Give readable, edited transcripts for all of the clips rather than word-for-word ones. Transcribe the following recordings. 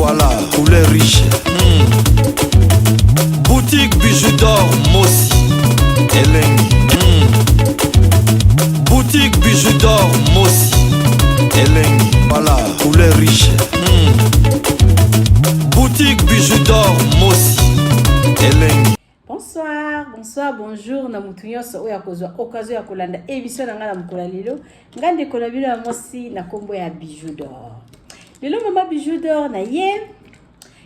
Voilà, poulet riche. Boutique bijoux d'or, Mossi, Elengi. Boutique bijoux d'or, Mossi, Elengi. Voilà, poulet riche. Boutique bijoux d'or, Mossi, Elengi. Bonsoir, bonsoir, bonjour. Na mutu nyonso oyo akozwa occasion ya kolanda émission na nga na mukolo lelo. Ngande kola bino ya Mossi na kombo ya bijoux d'or. Lelo mama bijoux d'or na ye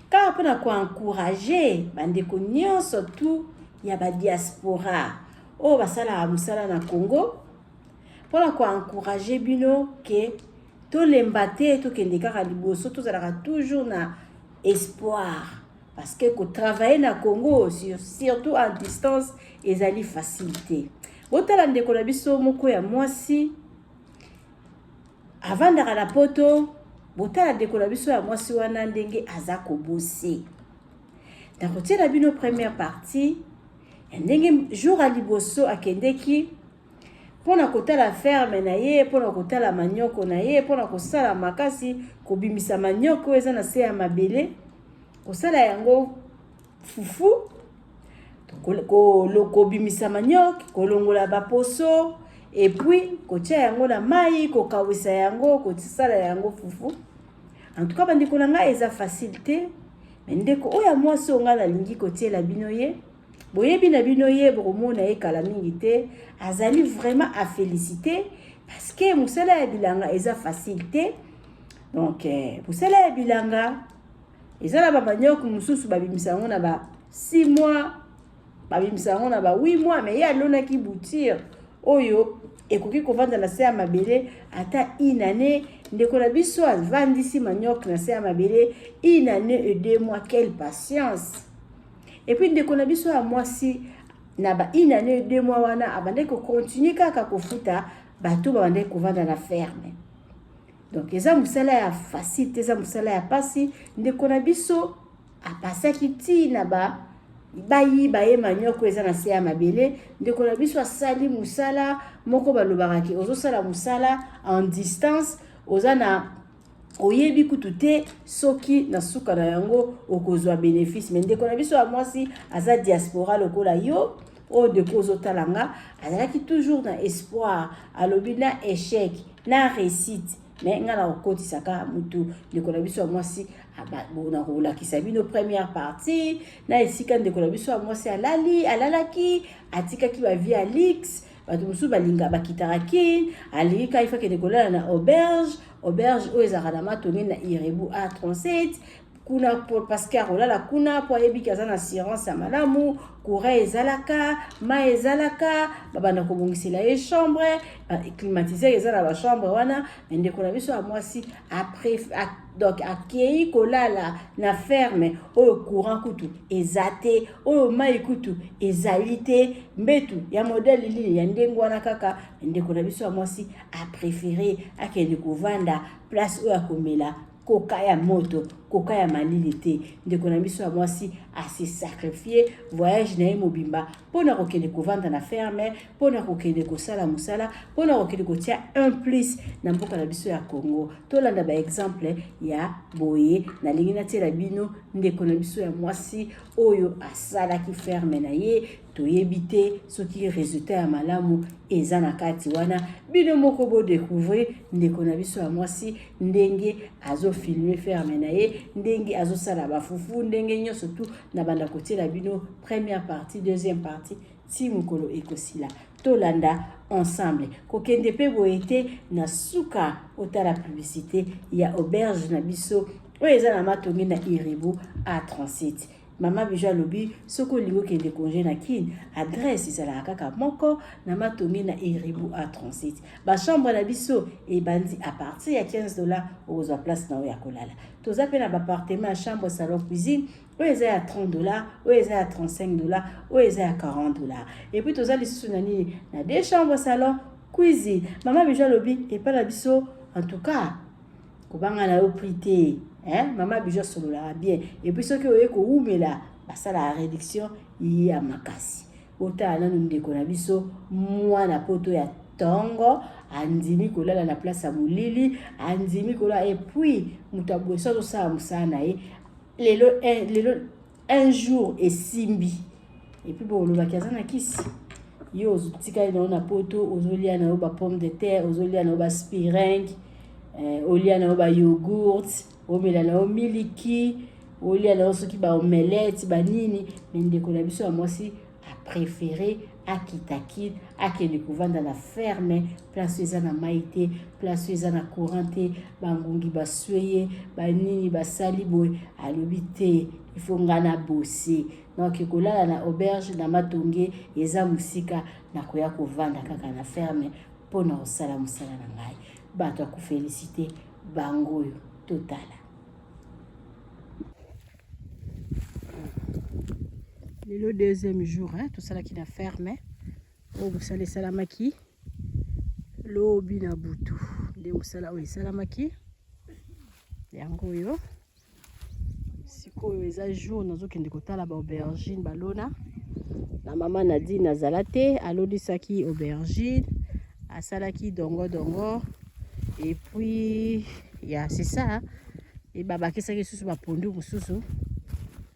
ka pona ko encourager bandeko nyonso tout ya ba diaspora o basala musala na Congo. Pona ko encourager bino ke to lembate to kende kaka liboso to zalaka toujours na espoir. Parce que travailler na Congo, surtout à distance, ils ont facilité. Otala ndeko na biso moko ya mwasi avant d'ara la poto, botala ndeko na biso ya mwasi wana ndenge aza kobosse. Na kotiela bino première partie, ndenge jour à liboso akendeki pona kotala ferme na ye, pona kotala manyoko na ye, pona kosala makasi kobimisa manyoko eza na se ya mabele. Kosala yango fufu ko bimisa manioc kolongola baposo et puis kotia yango na mai ko kawisa yango ko tsala yango fufu. En tout cas bandeko na nga eza facilité mais ndeko oya mwasi onga na lingi kotiela bino ye boyebi na bino ye bomona ye kala mingi te azali vraiment à féliciter parce que musala ya bilanga eza facilité. Donc musala ya bilanga ezala ba manioku mususu babimisa yango na ba 6 mois babimisa yango na ba 8 mois mais ya lona ki boutir oyo ekoki kovanda na se ya mabele ata une année ndeko na biso avandisi manioku na se ya mabele une année et 2 mois. Quelle patience. Et puis ndeko na biso ya mwasi na ba une année et 2 mois wana abande ko continuer kaka kofuta bato babande kovanda na ferme. Donc eza musala ya facile, eza musala ya pasi ndeko na biso apasaki ti na ba bayi baye manyoko eza na se ya mabele ndeko na biso asali musala moko balobaka ki ozosala musala en distance oza na oyebi kutu te soki na suka na yango okozwa bénéfice mais ndeko na biso ya mwasi aza diaspora lokola yo o de kozo talanga azalaki toujours na espoir alobi na échec na réussite. Mais ngala okotisaka mutu ndeko na biso ya mwasi abona kolakisa bino première partie na esika ndeko na biso ya mwasi alalaki atikaki ba via Lix bato musu balinga bakitaraki alika ifake dekolala na auberge oyo ezaka na matongi na Irebu A37 kuna parce que rolala kuna po yebi kaza na assurance ya malamu courant ezalaka ma ezalaka babana kobongisela ye chambre climatiser ezala ba chambre wana ndeko na biso ya mwasi après donc akei kolala na ferme oyo courant kutu ezate oyo mai kutu ezalite mbetu ya modèle lili ya ndengo wana kaka ndeko na biso ya mwasi a préféré akende kovanda place oyo akomela koka ya moto, koka ya malilité. Ndeko na biso ya mwasi a se sacrifier voyage na ye mobimba pona kokende kovanda na ferme, pona kokende kosala musala, pona kokende kotia un plus na mboka na biso ya Congo. Tolanda ba exemple ya boye na lingi na tela bino ndeko na biso ya mwasi oyo asala ki ferme na ye toyebi te soki résultat ya malamu eza na kati wana bino moko bo découvrir ndeko na biso ya mwasi ndenge azo filmer ferme na ye ndenge azo sala ba fufu ndenge nyonso tout na banda kotiela bino première partie deuxième partie ti mukolo ekosila tolanda ensemble kokende pe boete na suka otala publicité ya auberge na biso oyo eza na matongi na Irebu A37. Mama bijoux lobi soko lingo kende congé na kin adresse ezala kaka moko na matongi na Irebu A37 ba chambre na biso e bandi à partir ya $15 ozwa place na ya kolala toza pe na ba appartement chambre salon cuisine oyo eza ya $30 oyo eza ya $35 oyo eza ya $40 et puis toza lisusu na nini na deux chambres salon cuisine. Mama bijoux lobi et pas la biso en tout cas kobanga na yo prité. Maman bijoux solola bien et puis ceux qui ont ko umela basala réduction ya makasi ota na ndeko na biso mwana poto ya tongo andimi kolala na place ya molili andimi kola et puis mutabwe so ça musana lelo un jour esimbi et puis bon le bakazana kisi yo ozotika na poto ozolia na ba pomme de terre ozolia na ba spiring olia na ba yogurt omela na miliki olia na soki ba omelette ba nini ndeko na biso amosi a préféré akitakid akende kovanda na ferme place eza na maite place eza na courante bangungi basweye banini basali boye alobi te il faut ngana bosser donc kolala na auberge na matonge eza musika na koya kovanda kaka na ferme pona osala musala na ngai bato akuféliciter bangoyo totala. Le deuxième jour, tout ça là qui n'a fermé. Oh, vous savez, salamaki. Lobi na butu. De vous savez, oui, salamaki. Yango yo. Siko yo eza jour nazo kende kotala ba aubergine balona. Na mama Nadine nazalate, alodi saki aubergine, asalaki dongo. Et puis c'est ça. Et baba kesaki susu ba pondu mususu.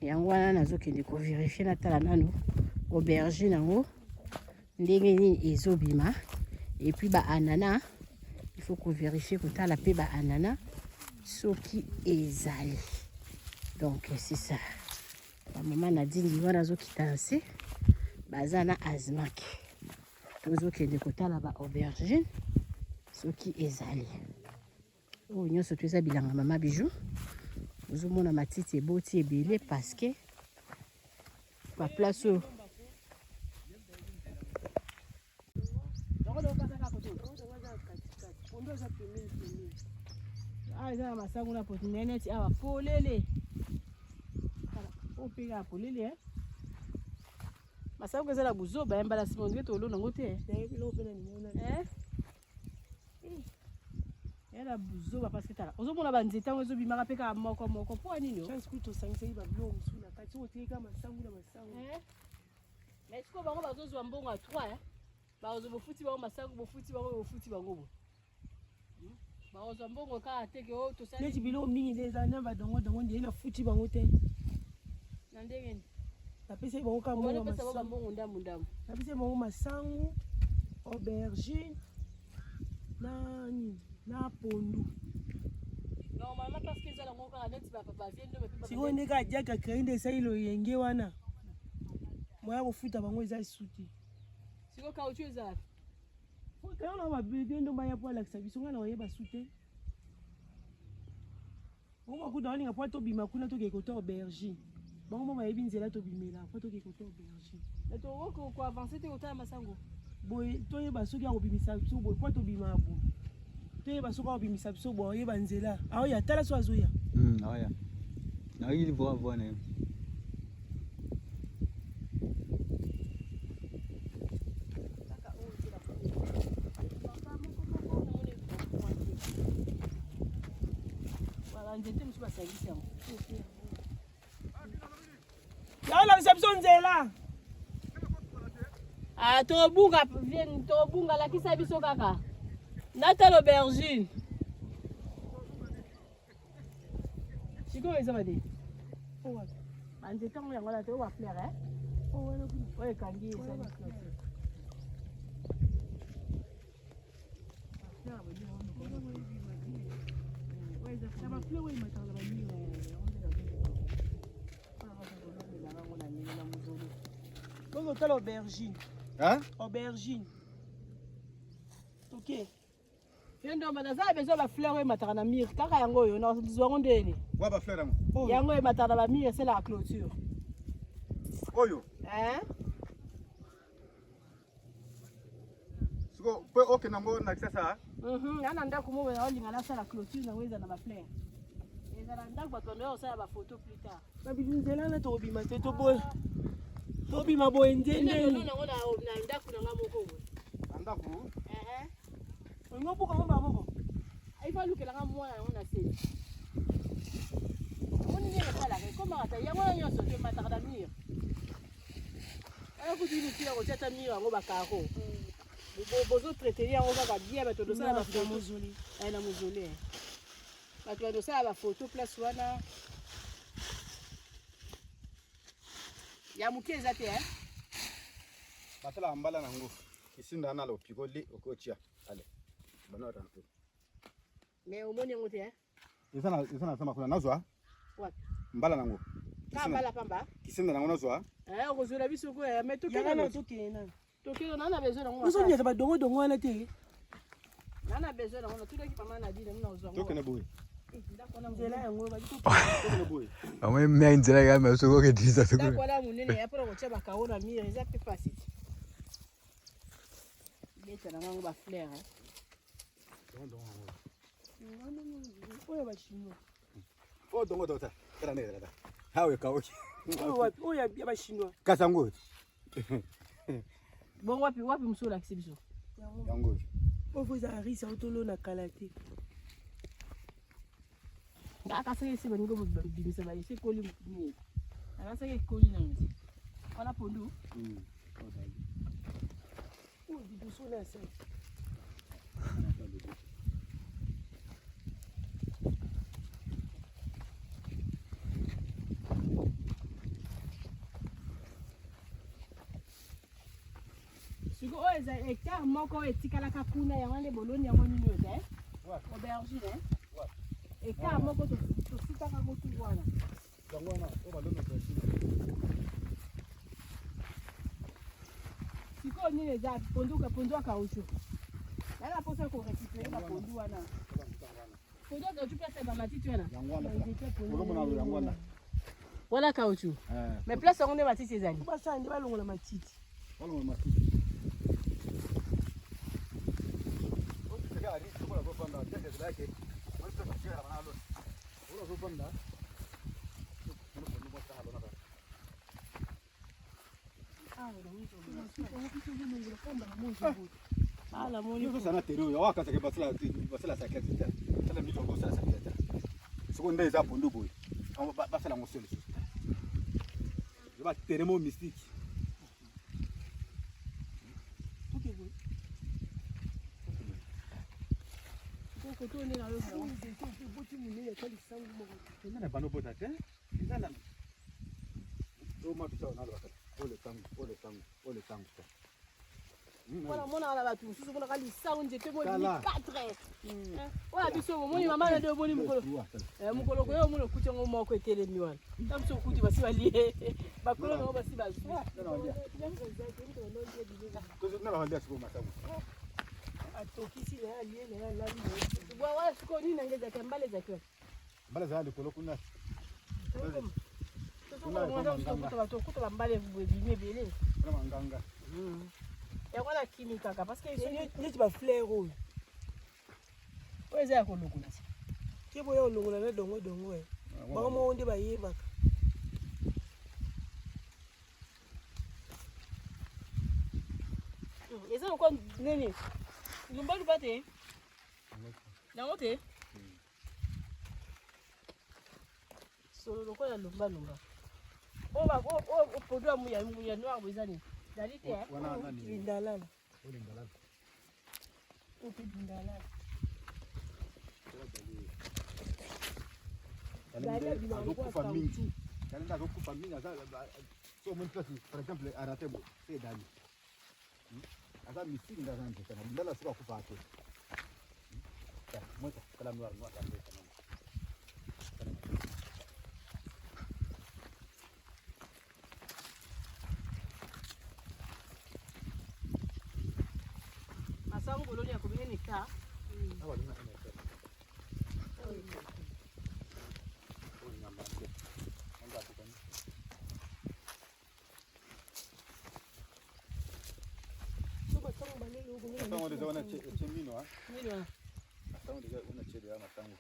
Yango wana nazokende ko vérifier na tala nano aubergine nango ndenge nini ezobima et puis ba anana il faut ko vérifier ko tala pe ba anana soki ezali donc c'est ça ba mama Nadine liwa nazokitanse bazana azmak tozokende ko tala ba aubergine soki ezali o nyonso tuza bilanga mama bijou ozomona matiti eboti ebele parce que ba place o eza masango na poti nene ti awa polele opega polele masango eza na buzoba yambala simo ngeto olona ngo te la buzoba parce que tala ozomona banzeta ngo ezobimaka pe ka moko po nini chance kuto sangisa ba blom suna kati otika masango na masango mais siko bango bazozwa mbongo a 3 ba ozobofuti bango masango bofuti bango bo ba ozambongo ka ateke o to sala neti bilo mingi leza na ba dongo ndiye na futi bango te na ndenge ni tapese bango ka mbongo masango ndamu tapese bango masango aubergine na pondu normalement parce que ezala ngoka net ba papa viendo mais si on eka diaka kainde sailo yenge wana moya kofuta bango eza suti siko ka otu eza quand on va viendo baya pour la service ngana oyeba suti on va ku dali ngapo to bima kuna to ke ko to aubergine bango mama yebi nzela to bimela po to ke ko to aubergine mais to ko avancer te otala masango boy to yeba soki ya kobimisa biso boy po to bima bo te basoka obimisa biso bo yeba nzela aoya tala so azoya aoya na ili vo na wala njete musu ba service yango ya la réception nzela tobunga lakisa biso kaka nata l'aubergine siko eza bade ande tango yango la te wa fleur ouais kangi eza ni fleur bongo tala aubergine aubergine ok yendo manaza bezo ba fleur e mataka na mire kaka yango yo na zwango ndeni Wa ba fleur yango e mataka na mire c'est la clôture oyo siko pe oke nango na kisasa ana ndako mo na olinga na sala clôture na weza na ba fleur ezala ndako bato ndio osala ba photo plus tard na binzela na to bima te to boy to bima boy ndende ndio na ndako na ngamoko ndako ngo buka ngo babo aifa lukela nga mwana yango na se moni ne kala ke koma ata yango na nyoso ke mataka na mire ala kutini kila ko tata mire yango bakaro Bozo traiter yango kaka bien bato dosala ba photo mozoli. Na mozoli. Bato dosala ba photo place wana. Ya muke ezate Batala mbala nango. Isinda na lo pikoli okochia. Ale. Bana tantu. Mais omoni yango te Isana sama kuna nazwa. What? Mbala nango. Ka mbala pamba? Kisinda nango nazwa. Okozula biso ko mais Yaka na tokena. Tokelo nana besoin nango. Nous sommes ba dongo wana te. Nana besoin nango tout qui pama na dile mna ozwa. Tokene boy. Nzela yango ba Tokene boy. Amwe mya nzela ya masoko ke disa soko. Ndako la munene ya pora kotia bakaona mire eza pe facile. Beta na nango ba fleur oya ba chinois. Oh dongo dota. Kala ne dada. Hawe kaoki. Oya ba chinois. Kasango. Bon wapi msula kibiso. Yango. Ovoza arisa otolo na kalate. Aka sake si bani go bimisa ba isi koli ni. Aka sake koli na nzi. Wala pondu. Di duso na sa. Siko eza hectare moko etikalaka kuna ya wale boloni ya moni nyote. Aubergine. Hectare moko to sitaka go tu wana. Yango na o balona kwa chini. Siko nini eza ponduka kauchu. Nala posa ko récupérer ba pondu wana. Pondu kauchu pesa ba matiti wana. Yango na. Olomo na yango na. Wala kauchu. Mais place on est matiti ezali. Basa ndi balongola matiti. Olomo matiti. Ala moni Yo sana tero yo wakata ke basala sakete. Sala mito go sala sakete. Seconde eza pondu boy. On ba sala ngosele. Je ba teremo mystique. Tuke boy. ko to ni na lo Ko boti munene ya kali sangu mo. Nana bano bota te. Nana. Do ma bisa na lo bakata. Ole tangu. Voilà, mon ala batu, susu kuna kali sound jete mo 4. Wa biso mo ni mama na do boni mukolo. Mukolo ko yo mo kucha ngo moko etele mi wana. Tamso kuti basi baliye. Bakolo no basi bazu. Nana walia siku masabu. Atokisi na aliye na lali. Bwa wa siko ni nangeza kambale za kwa. Mbala za hali kolo kuna. Kuto bambale bimye bele. Kuna nganga. Ya wala kimi kaka parce que Neti ba fleur oyo. Oza ya kolokuna. Kebo ya olongola na dongo e. Ba mo onde ba yebaka. Eza ko nini? Lumba lubate. Nango te. Solo lokola lumba. O produit mu ya noir bezani. Dalite Wana nani? Indalala. Ole ndalala. Indalala. Kufa mingi. Kalenda kufa mingi so mon place par exemple à Ratebo c'est dali. Asa missing dans un peu. Ndala sio kufa hapo. Moi kala noir tambe kana. Masango boloni ya combien d'hectares? Awa lina ina. Masango deja wana chemino ha. Nini wa? Masango deja wana chede ya masango.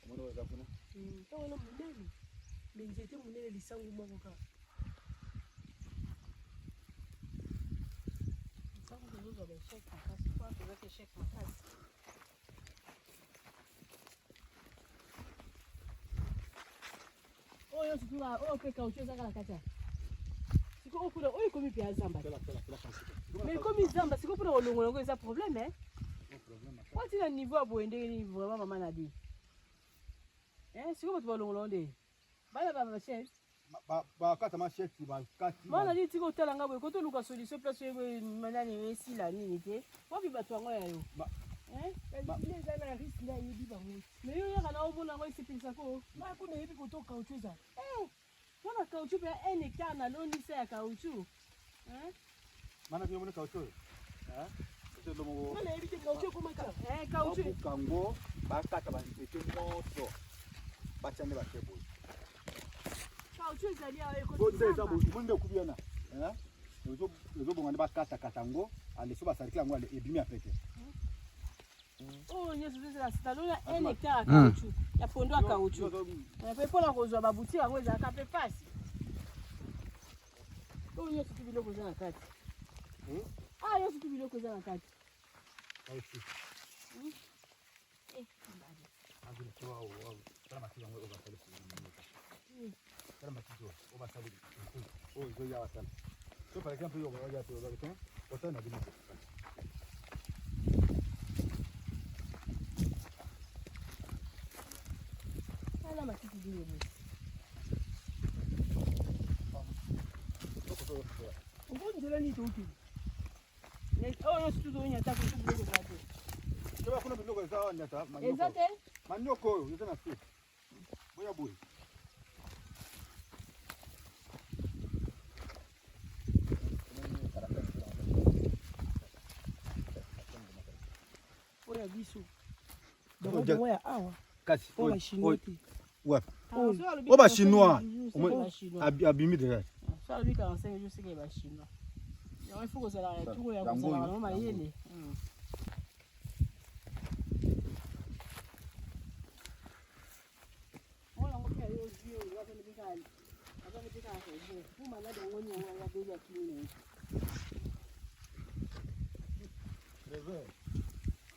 Umeona waza kuna? Tawana munene. Benzete munene lisangu moko ka. Sango ndozo ba check makasi kwa tuweke check makasi. Oyo sikula, o peka uchoza kala kata. ko kuna oyi komi pia zamba. Mais comme zamba, c'est ko pona olongola ngo eza problème hein. What is le niveau boende ni vraiment maman a dit. Hein, c'est ko to olongola onde. Bala ba chef. Ba kata machete ba kati. Maman a dit tiko tala ngabo ko to luka solution place ye manani esi la nini te. Wa bi batwa ngo ya yo. Hein? Les ana risque là yebi bango. Mais yo kana omona ngo isipinsa ko. Ma ko na yebi ko to caoutchouc za. Wana caoutchouc pe 1 hectare na londi se ya caoutchouc. Hein? Mana vyo mona caoutchouc. Hein? C'est le mot. Mana yebi te caoutchouc ko maka. Caoutchouc. Kango ba kata ba mpeke noso. Ba chane ba kebo. Caoutchouc zali a ko. Ko nze za bo munde kubiana. Hein? Ozo bonga ba kata katango, ale so ba sarikla ngo ale ebimi apeke. Oh, nyeso zeze la stalona 1 hectare caoutchouc. Ya pondo a caoutchouc. Pe pona kozwa ba boutique ngo za ka pe face. Oh, nyeso tu biloko za na kati. Ah, nyeso tu biloko za na kati. Aishi. Agile kwa wao. Kama kile ngo oba sale. Kama kile oba sale. Oh, zo ya wasala. So par exemple yo ba ya to ba to. Ota na biloko. Ala matiti dile bo. Ngo njela ni toki. Oh, yo studio nya ta ko biloko za to. Kama kuna biloko za nyata manyoko. Exacte. Manyoko yo tena si. Boya boy. Oya biso. Donc ya awa. Kasi. Oya chinois. Ouais. Oba chinois. Abimi de là. Ça lui 45 je sais qu'il va chinois. Il faut que ça la tout ya ko ça la mama yele. Ona ngo pia yo zio wa tena bikali. Abana bika ko je. Kuma na dongo ni ya beli ya kini. Leve.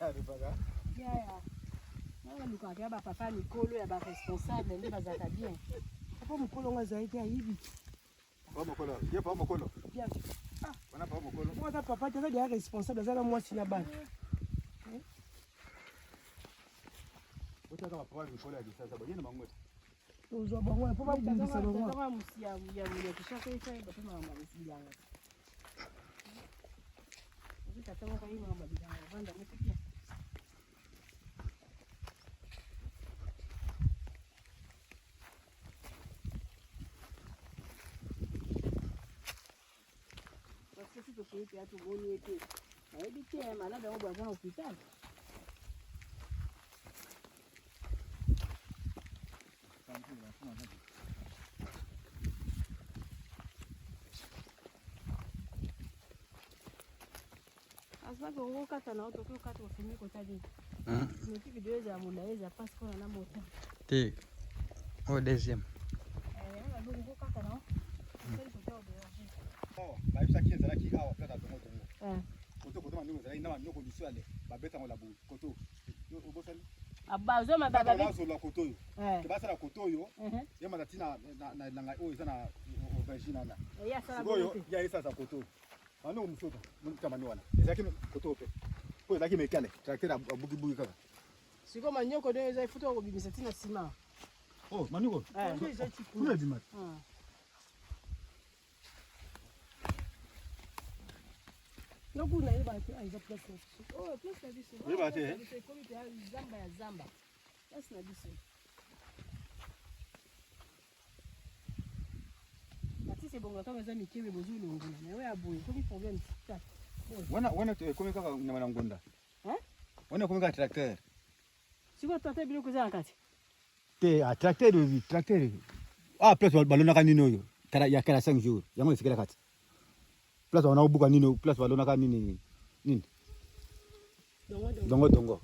Ari baga. Ya. Na luka ya ba papa Nicolo ya ba responsable ndio bazaka bien. Hapo mkolo nga zaidi ya hivi. Pas mokolo. Ye pas mokolo. Bien. Ah, on a pas mokolo. Moi ta papa tu es responsable ça moi si na ba. Otaka papa mokolo ya disasa ba yena mangwe. Uzwa bango po ba bundisa bango. Tanga musia ya kishaka isa ba tuma mama msianga. Ukataka kwa hiyo mama bidanga banda mpikia. Sisi tukiiti hatu boni yetu. Na hivi tena malada ngo bwana hospitali. Asma ko ngo kata na auto ko kata ufumi ko tadi. Ni video za munaweza pass kwa na moto. Ti. Oh, deuxième. Ngo kata na. Ba yusa kieza la ki awa plata dongo dongo. Koto koto mandingo zala ina nyoko bisuale ba beta ngo la bu koto. Yo obosali. Abazo mababa ba zo la koto yo. Ke ba sala koto yo. Ye matati na langa o izana aubergine na. Ya sala boyo ya isa za koto. Ano msoka mun tamani wana. Ezaki koto pe. Ko ezaki mekale. Tracteur abugi bugi kaka. Siko manyoko ndio za ifuta ko bibisa tina sima. Oh, maniko. Ndio za chiku. Kuna dimat. No kuna ile ba aiza place. Oh, place na biso. Ile ba te. Komite ya zamba ya zamba. Place na biso. Bati c'est bon quand za mikewe bozu longola. Na wewe aboye. Komi problème ça. Wana komi kaka na manangonda. Wana komi kaka tracteur. Siko tracteur bilo kuza nakati. Te a tracteur de tracteur. Ah, place balona kanini oyo. Kara ya 5 jours. Yango ifikira kati. Place wana ubuka nini, place balona ka nini. Dongo.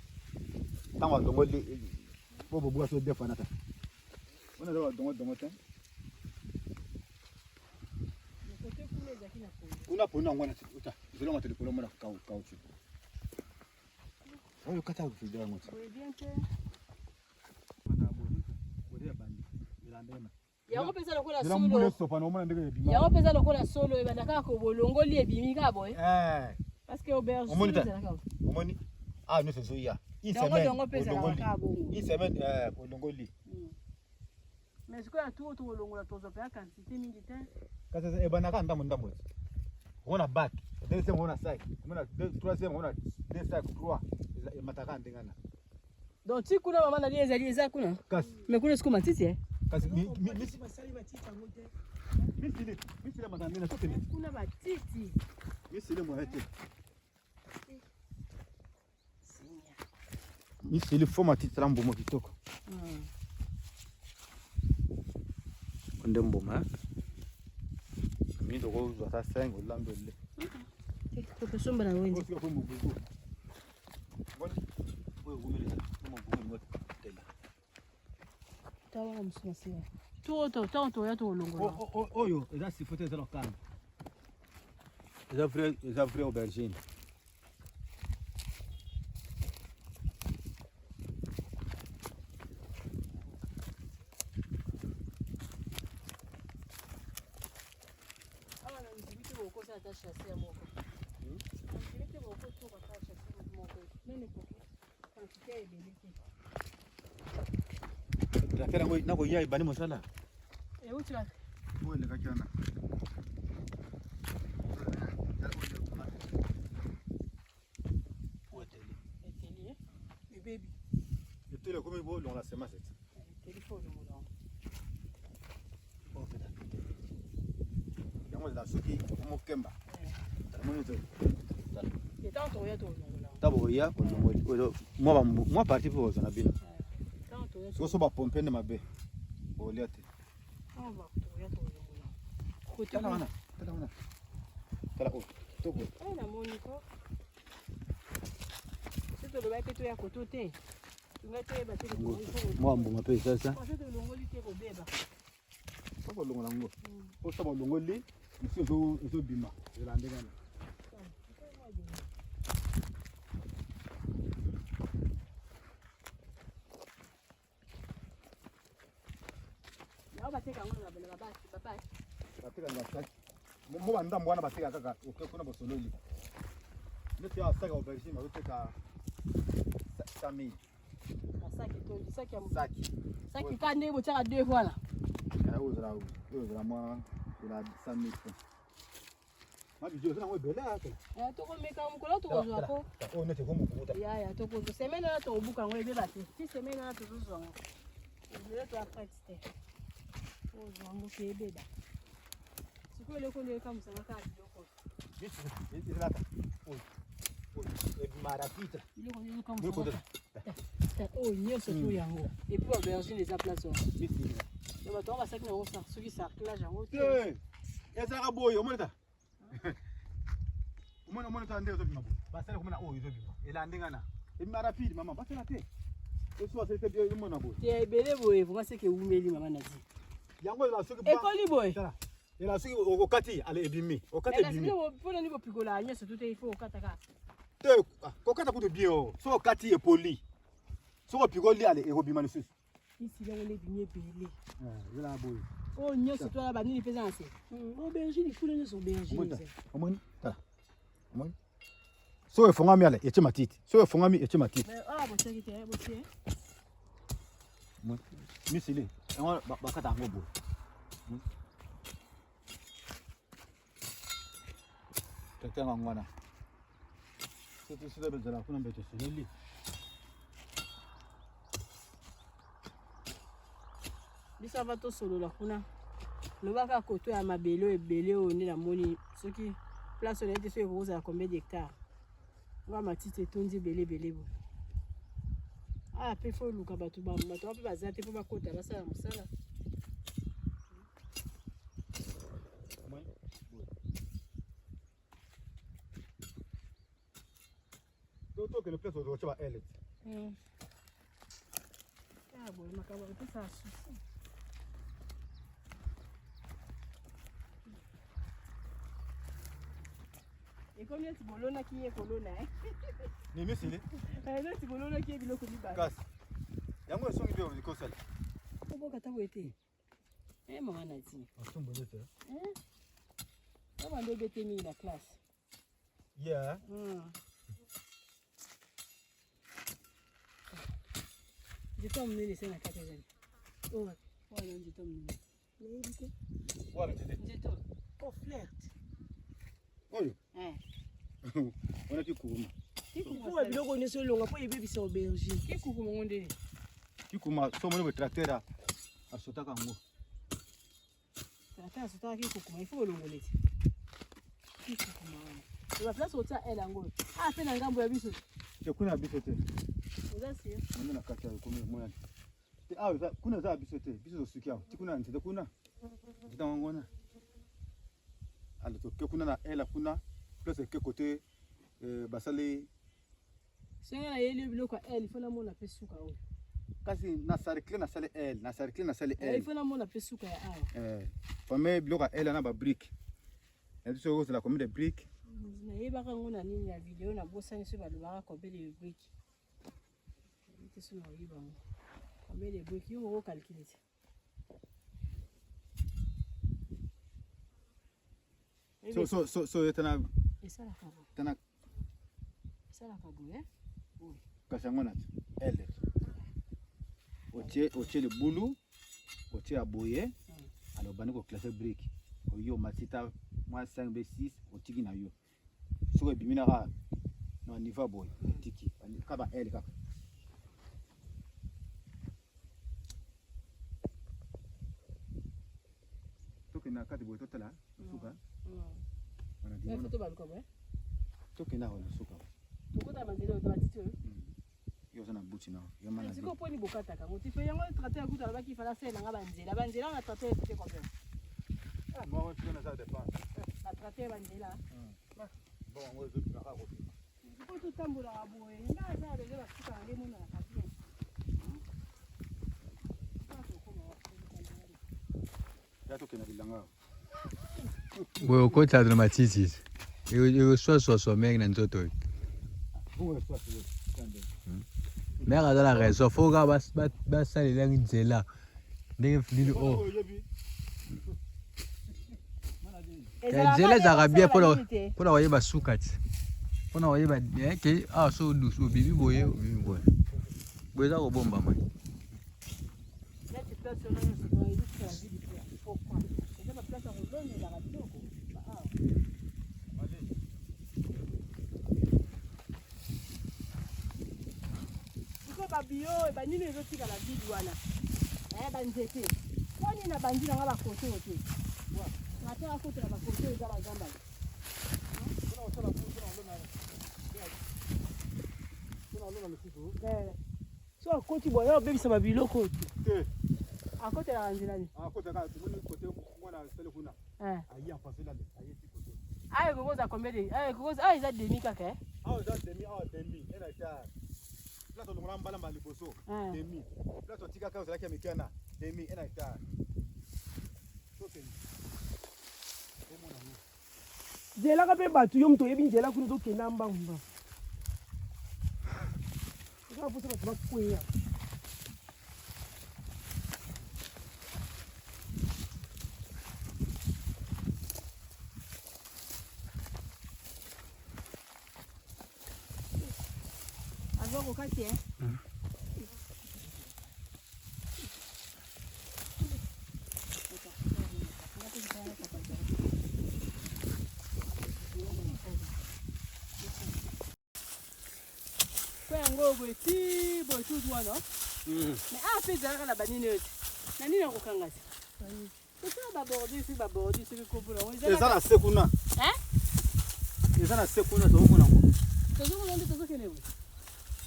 Tango dongo li bobo buka so defa nata. Wana dawa dongo ta. Kuna pona ngwana uta. Zelo ngata likolo mona kauchu. Oyo kata kufidira ngota. Wana bodi. Bodi ya bandi. Ilandema. yango pesa lokola Zela mbule solo sopa na omona ndenge bima. yango pesa lokola solo ebandaka ko bolongoli ebimi ka boy parce que auberge Omoni ah nous c'est soya une dongo semaine dongo pesa ka bongo une semaine olongoli mais ce que la tout olongola tozo pa quantité mingi te kasa ebanaka ndambo on a bac deuxième on a 5 on a troisième on a 2 sacs 3 et mataka ndengana donc ti kuna mama na lieza lieza kuna kasi mais kuna siku matiti kasi mi basali matiti ngote sile mazamina sote ni kuna matiti mi sile moete mi sile fo matiti rambo mo kitoko onde mboma mi dogo za 5 lambe le to somba na wendi ko ko mugugu bon wewe umeleta kama mugugu wote tena tawa msumasi to ya to longola oyo eza sifote eza lokanda eza vrai aubergine Lakini nako yai bani mosala. Ucha. Wewe kakiona. Eteli. Baby. Eteli comme beau dans la semence. Téléphone mon. Oh peut-être. Yango la soki mo kemba. Tamoni to. Et tant ya to longola. Tabo ya ko longola. Moi parti pour ça na bino. So ba pompe ne mabe. Oliate. On va to ya to longola. Côté Tala wana. Tala o. Toko. Na moniko. C'est to le ba keto ya kotote. Tungate ba te ko. Moi mbonga pe sasa. C'est to longoli te ko beba. Soko longola ngo. O sabo longoli, isi zo bima. Elande ngana. Bateka ngona bela papa. Bateka ngasaki. Mo banda mwana bateka kaka okekuna bosololi. Neti ya saka aubergine bateka 5000. Saki to saki ya Saki. Saki kande bo tsaka 2 fois là. Ozra moi la 5000 francs. Ma bijo sana we bela aka. To ko meka mukolo to ko zwa ko. O neti ko mukuta. Ya to ko semaine na to buka ngwe beba te. Ti semaine na to zwa ngo. Je to après c'était. Oh, zangu kebeba. Siku ile kule kama msanga kidogo. Hizi lata. Et marapita. Ile kule kama msanga. Oh, nyoso tu yango. Et puis aubergine les aplaso. Le bateau va sakna osa, soki sarclage yango. Eh. Eza ka boyo, omoneta. Omoneta ndezo bima bo. Basala komona o izo bima. Elandingana. Et marapide mama, basala te. Eso asete bio mona bo. Te ebele boye, vous pensez que umeli mama na dit. Yango la soki ba. Ekoli boy. La soki okati ale ebimi. Okati ebimi. La soki pona ni bo pikola nya surtout il faut okata ka. Te kokata kuto bio. So okati e poli. So ko pikoli ale ekobima lisusu. Ici là on est bien belé. Yela boy. Oh nya surtout la banini pesance. Aubergine il faut les aubergines. Omoni tala. Omoni. So efongami ale eche matiti. So efongami eche matiti. Ah bo tsaki te bo tie. Misili. Yango bakata ngo bo. Tetanga ngwana. Sisi sile bezala kuna mbeto sinili. Bisa va to solo la kuna. Le baka koto ya mabelo ebele one na moni soki place on était sur rose à combien d'hectares. Nga matiti etondi belé bo. Ah, pe fo luka batu ba bato pe bazate po bakota basala musala. Toto que le place au chaba elet. Ah bon, makaba pe ça souci. Et combien tu bolona qui est colonna Ni misili. Là tu bolona qui est biloko ni ba. Gas. Yango songi bio ni kosala. Obo kata boete. Eh, maman a dit. Atum bonete. Comment on doit tenir la classe? Yeah. Je t'ai emmené les scènes à 4 ans. Oh, non, je t'ai emmené. Voilà, c'était. Oh, flirt. Oyo. On a qui kouma. Pourquoi tu connais ce long après il veut sur aubergine? Qui kouma mon dé? Qui kouma, so mon tracteur à sota kango. Tracteur sota qui kouma, il faut le longoler. Qui kouma. La place où ça elle ango. Ah, c'est un gambo ya biso. Je kuna biso te. Oza si. Mimi nakata komi moya. Ah, kuna za biso te. Biso sukia. Tikuna ntete kuna. Ndangona. Alors que kuna na elle kuna plus que côté basali. Senga na yeli biloko elle, il faut la mona pe suka o. Kasi na sarikle na sali elle, na sarikle na sali elle. Il faut la mona pe suka ya awa. Fameux biloko elle na ba brique. Et tout ça c'est la commune de briques. Na yeba ka ngona nini ya video na bosani so ba lobaka ko be les briques. Ite so na yeba. Combien de briques yo ko calculer. So tana Esa la kabo. tana Esa la kabo Oui. kasangona elle. Otie le boulot, otie aboye. Alors bani ko classer brique. Oyo matita moi 5 b6 otiki na yo. Soko bimina ka no niveau boy tiki. Ka ba elle kaka. Tokena kati boy totala suka. Mais photo ba ko ba? Tokena ho suka. Tokota bandelo to batito. Yo sana buti na. Yo mana. Siko poni bokata ka. Motife yango traiter ya kuta ba ki fala sela nga banzela. Banzela na traiter ete ko pe. Ah, moi je na ça dépend. La traiter banzela. Bon, on va tout faire ko. Siko to tambula aboye. Nga za de ba kuta le mona na kati. Ya tokena bilanga. Boyo kota na matiti. Yo so mec na nzoto. Bon, ça c'est. Mais à la raison faut ga bas salela nzela. Ndenge flili o. Nzela za rabia pour oyeba sukati. Pour oyeba ke so dusu bibi boye. Boye za ko bomba mai. Bio e banini ezotika na vide wana banzete poni na bandila nga bakote ote nataka kote na bakote eza bagamba so akoti boye obebisa babiloko te akotela nzilani aye kokoza combien aye kokoza aye eza demi kaka Là, on a un peu de demi. Là, on tika quand la caméra demi 1 hectare. Zela ka pe batu yo mto yebi nzela kuno to kenda mbamba. Ika posa ba kwenya. Azo kati Ngogo ti bo tu wana. Mais apeza la banine yote. Na nini akokangasi? Toto ba bordi si ko bula. Eza na sekuna. Eza na sekuna to mona ngo. Tozo mona ndio tozo kenebo.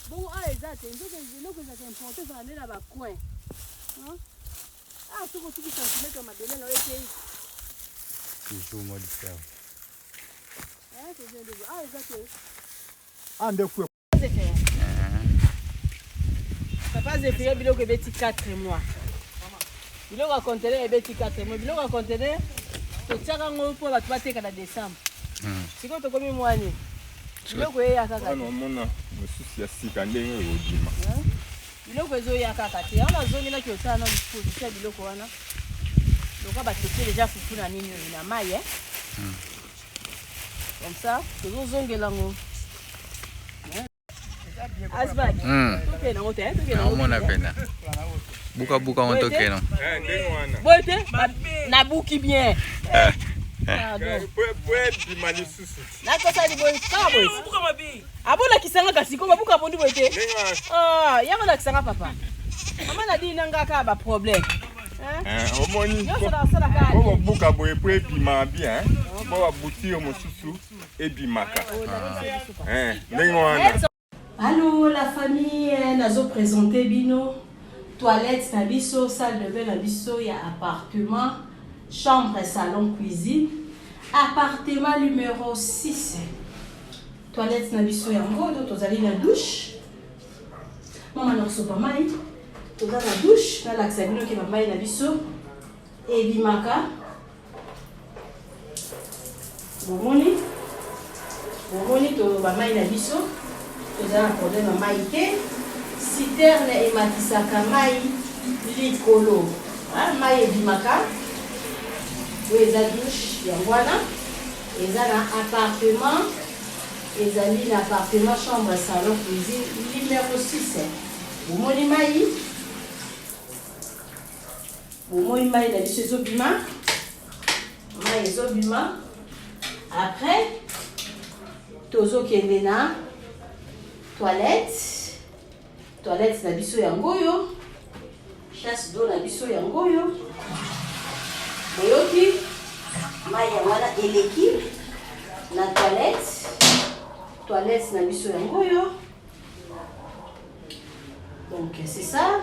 Bon exact, ndio que ça importe ça aller là bas coin. Hein? Soko tu qui comme madele na yote. Toujours mode faire. C'est bien de exact. Ndekwe. Papa Zéphiré biloko ebeti 4 mois. Biloko a conteneur ebeti 4 mois. Biloko a conteneur totiaka ngo mpo bato bateka na décembre. Siko tokomi mwani. Biloko eya kaka. Mona mosusu ya sika ndenge odima. Biloko ezoya kaka te. Ana zongi na kiosana na disposition biloko wana. Donc on va toquer déjà foufou na nini na maille hein. Comme ça, toujours zongelango. Asbag. Toke na ngote, toke na Naomona pena. Buka on toke no. Boite na buki bien. Nakosa di boy sabo. Abona kisanga kasi ko babuka bondi boite. Ah, ya bona kisanga papa. Mama na di nanga ka ba problème. Omoni ko buka boye po ebima bien bo buti o mosusu ebimaka ndenge. Allô la famille, nazo présenter bino toilette na biso, salle de bain na biso, ya appartement, chambre, salon, cuisine, appartement numéro 6. Toilette na biso yango, do tozali na douche. Mama na sopa mai, toza na douche, na laksa bino ke mai na biso ebimaka. Bomoni to ba mai na biso. Nous avons un problème à maïté. Citerne et matisaka maï likolo. Maï et bimaka. Où est la douche? Yangwana. Ils ont un appartement. Ils ont un appartement, chambre, salon, cuisine. Numéro 6. Boumoni maï. Boumoni maï la biche zobima. Maï zobima. Après, tozo kendena. Toilette na biso yangoyo, chasse d'eau na biso yangoyo. Boyoki maya wana eleki na toilette na biso yangoyo. Donc c'est ça.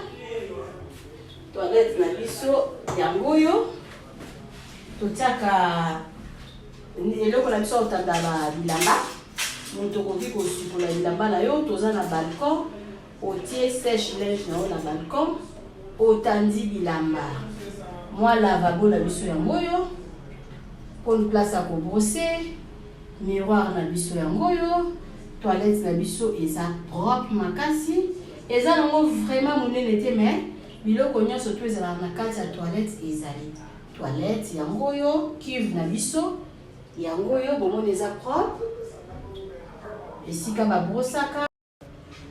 Toilette na biso yangoyo. Totiaka eloko na biso otanda ba bilamba. Nous avons dit pour la bilamba na yo, toza na balcon, otie sèche-linge na na balcon, otandi bilamba. Moi lavabo na biso yangoyo, pour une place à brosser, miroir na biso yangoyo, toilette na biso eza propre makasi, eza nango vraiment monene te mais biloko nyonso to ezala na kati ya toilette ezali. Toilette yangoyo, cuve na biso yangoyo bomoni eza propre. Esika ba brosaka.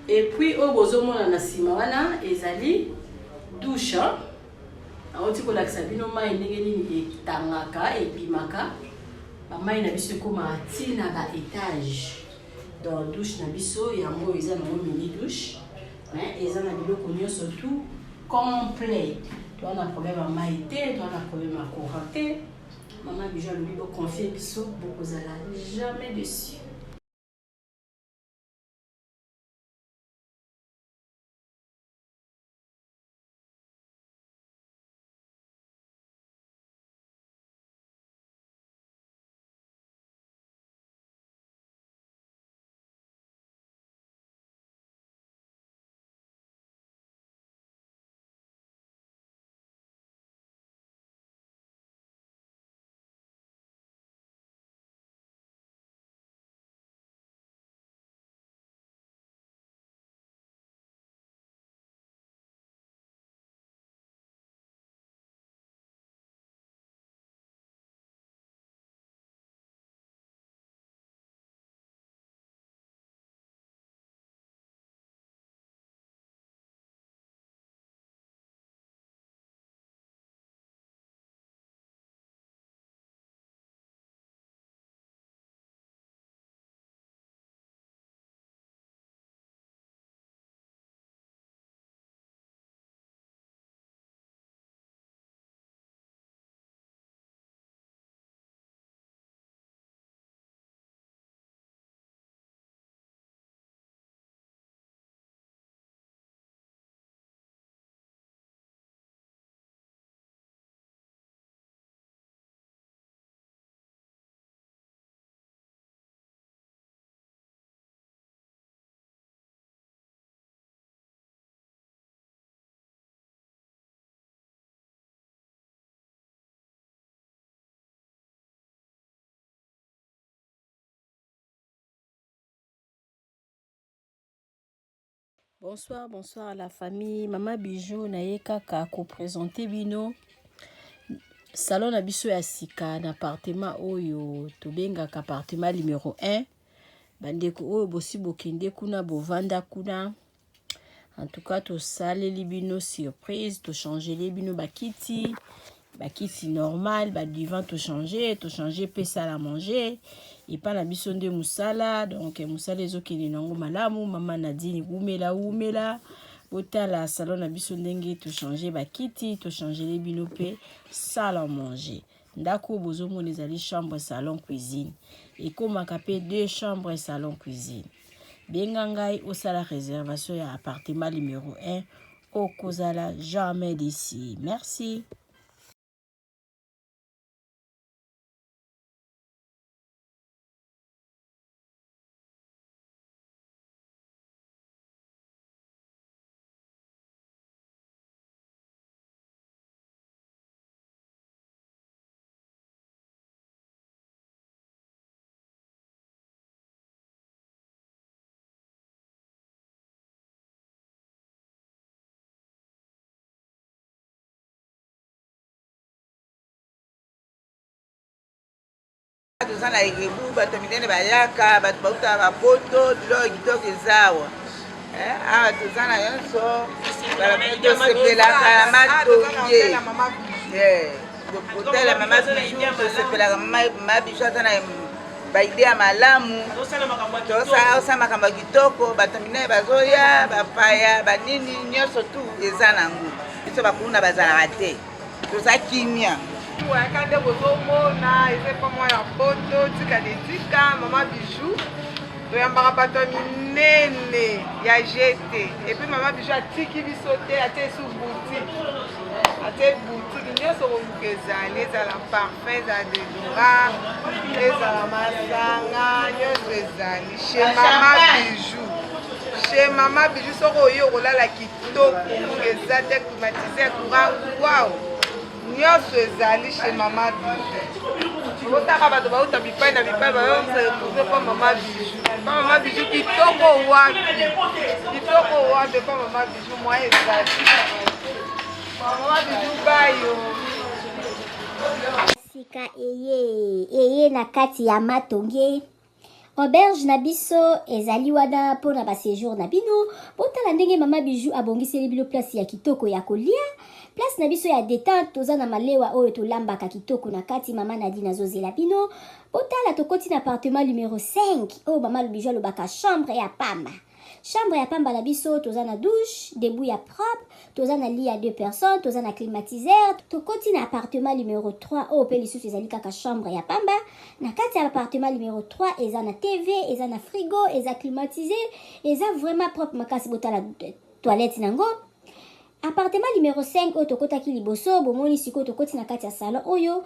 Et puis au bozomona na sima wana ezali douche. Aoti ko lakisa bino mai ndenge nini etangaka ebimaka. Ba mai na biso koma tina ba étage. Dans douche na biso yango eza na mini douche. Mais eza na biloko nyonso tout complet. Tu as un problème à maïté, tu as un problème à courant. Maman Bijou lui veut confier biso beaucoup à la jamais dessus. Bonsoir la famille. Maman Bijou naye kaka ko présenter bino salon na biso ya sika na appartement oyo tobengaka appartement numéro 1 bandeko oyo bosi bokende kuna bovanda kuna. En tout cas tosaleli bino surprise, tochangeli bino bakiti normal, divan tochanger pe salle à manger et pas na biso nde musala. Donc musala ezokende nango malamu. Mama Nadine umela botala salon na biso ndenge tochanger bakiti, tochangeli bino pe salle à manger. Ndako bozomona ezali chambre salon cuisine ekomaka pe 2 chambres salon cuisine. Benga ngai osala réservation ya appartement numéro 1 okozala jamais d'ici. Merci. toza na erebu bato minene bayaka bato bauta bapoto biloko kitoko ezawa awa toza na nyonso tosepelaka na matonge kotala mama bijou tosepelaka mama bijou aza na baide ya malamu tosala makambo ya kitoko bato minene bazoya bapaya banini nyonso tu eza nango biso bakuna bazalaka te toza kimia wakande bozomona eza pa mwa ya poto tika dedika mama bijou toyambaka bato minene ya jete epuis mama bijou atiki biso te atie esu boutique atie boutique nyonso kobuka ezali ezala parfum ezala dedora ezala masanga nyonso ezali chez mama bijou. Chez mama bijou soko oyo kolala kitoko buka eza te climatisé courant wow nyonso ezali chez mama bijou. Otaka bato bauta bipai na bipai bayoze pa mama bijou. Pa mama bijou kitoko wapi pa mama bijou mwa ezali. Pa mama bijou bayo. Sika eye na kati ya matonge. Auberge na biso ezali wana pona ba séjour na bino. Botala ndenge mama bijou abongiseli bino place ya kitoko ya kolia. Place na biso ya détente toza na malewa oyo tolambaka kitoko na kati mama Nadine azozela bino. Botala tokoti na appartement numéro 5 oyo mama bijou alobaka chambre ya pamba. Chambre ya pamba na biso toza na douche, debout ya propre, toza na lit à 2 personnes, toza na climatiseur, tokoti na appartement numéro 3 oyo pe lisusu ezali kaka chambre ya pamba. Na kati ya appartement numéro 3 eza na TV, eza na frigo, eza climatisé, eza vraiment propre makasi botala toilette nango. Appartement numéro 5 oyo tokotaki liboso bomoni sikoyo tokoti na kati ya salon oyo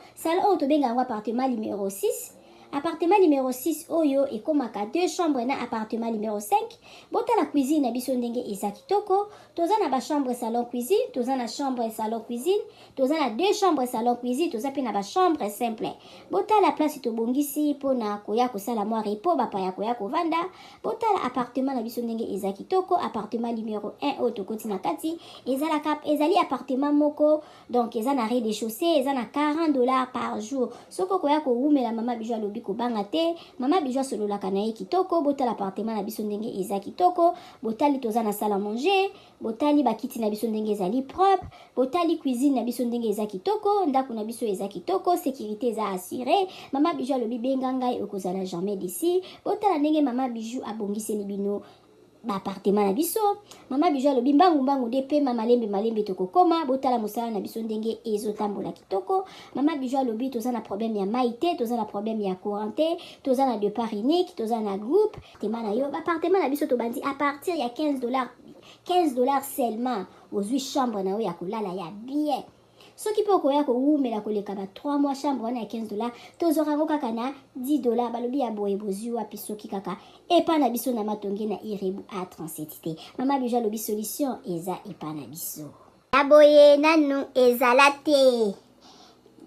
tobenga yango appartement numéro 6. Appartement numéro 6 oyo ekomaka 2 chambres na appartement numéro 5. Bota la cuisine na biso ndenge eza kitoko. Toza na ba chambre salon cuisine, toza na chambre salon cuisine, toza na 2 chambres salon cuisine, toza pe na ba chambre simple. Bota la place tobongisi pona koya kosala mwa repo bapa ya koya kovanda. Bota la appartement na biso ndenge eza kitoko. Appartement numéro 1 oyo tokoti na kati ezali appartement moko, donc eza na rez-de-chaussée, eza na $40 par jour. Soko koya ko umela mama bijou alobi ko banga te, mama bijou sololaka na ye kitoko. Botala appartement na biso ndenge eza kitoko. Botali toza na salle à manger, botali bakiti na biso ndenge ezali propre, botali cuisine na biso ndenge eza kitoko, ndako na biso eza kitoko, sécurité eza assurée. Mama bijou alobi benga ngai okozala jamais d'ici. Botala ndenge mama bijou abongiseli bino ba appartement na biso. Mama bijou alobi mbangu de pe malembe tokokoma. Botala mosala na biso ndenge ezotambola kitoko. Mama bijou alobi toza na problème ya maïté, toza na problème ya courant te, toza na départ unique, toza na groupe. Tema na yo ba appartement na biso tobandi à partir ya $15 seulement. Ozwi chambre na yo ya kolala ya bien. Soki pe okoya ko umela koleka ba 3 mois chambre wana ya $15, tozora ngo kaka na $10 balobi ya boye bozwi wapi soki kaka epa na biso na matonge na irebu a 37 te. Mama bijou alobi solution eza epa na biso. Aboye nanu ezala te.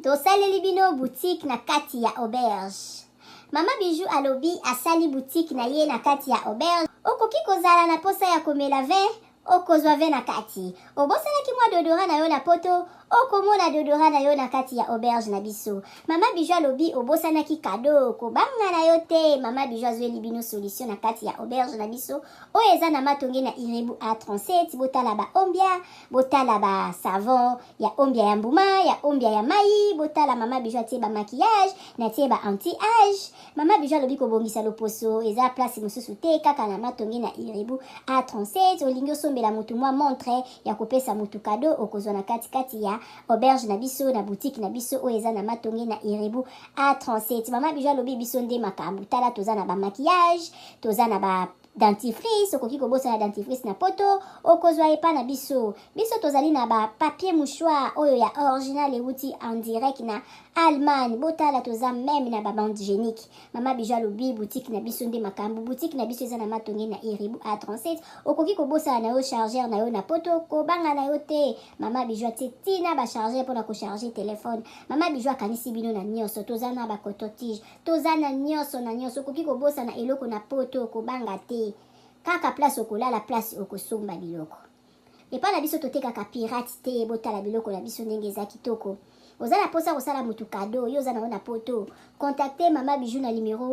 Tosaleli bino boutique na kati ya auberge. Mama bijou alobi asali boutique na ye na kati ya auberge. Okoki kozala na posa ya komela vin okozwa ve na kati. Obosalaki mwa dodora na yo na poto, okomona dodora na yo na kati ya auberge na biso. Mama Bijou alobi obosanaki kado kobanga na yo te. Mama Bijou azweli bino solution na kati ya auberge na biso oyo eza na matonge na Irebu A37. Botala ba ombia, botala ba savon ya ombia ya mbuma, ya ombia ya mai. Botala Mama Bijou atie ba maquillage na tie ba anti-âge. Mama Bijou alobi kobongisa loposo eza place mosusu te kaka na matonge na Irebu A37. Olingi osombela mutu mwa montre ya kopesa mutu kado okozwa na kati ya auberge na biso na boutique na biso oyo eza na matonge na Irebu A37. Mama Bijou alobi biso nde makambo tala toza na ba maquillage, toza na ba dentifrice, okoki kobosana dentifrice na poto okozwa epa na biso. Biso tozali na ba papier mouchoir oyo ya original euti en direct na Allemagne. Botala toza même na ba bande hygiénique. Mama Bijou alobi boutique na biso nde makambo. Boutique na biso eza na matonge na Irebu A37. Okoki kobosana na yo chargeur na yo na poto kobanga na yo te. Mama Bijou atie tina ba chargeur pona ko charger téléphone. Mama Bijou akanisi bino na nyonso. Toza na ba coton-tige, toza na nyonso na nyonso. Okoki kobosana eloko na poto kobanga te. Kaka place okolala place okosomba biloko. Epa na biso totekaka pirate te. Botala biloko na biso ndenge eza kitoko. Oza na posa kosala mutu kado yo oza na poto. Contactez Mama Bijou na numéro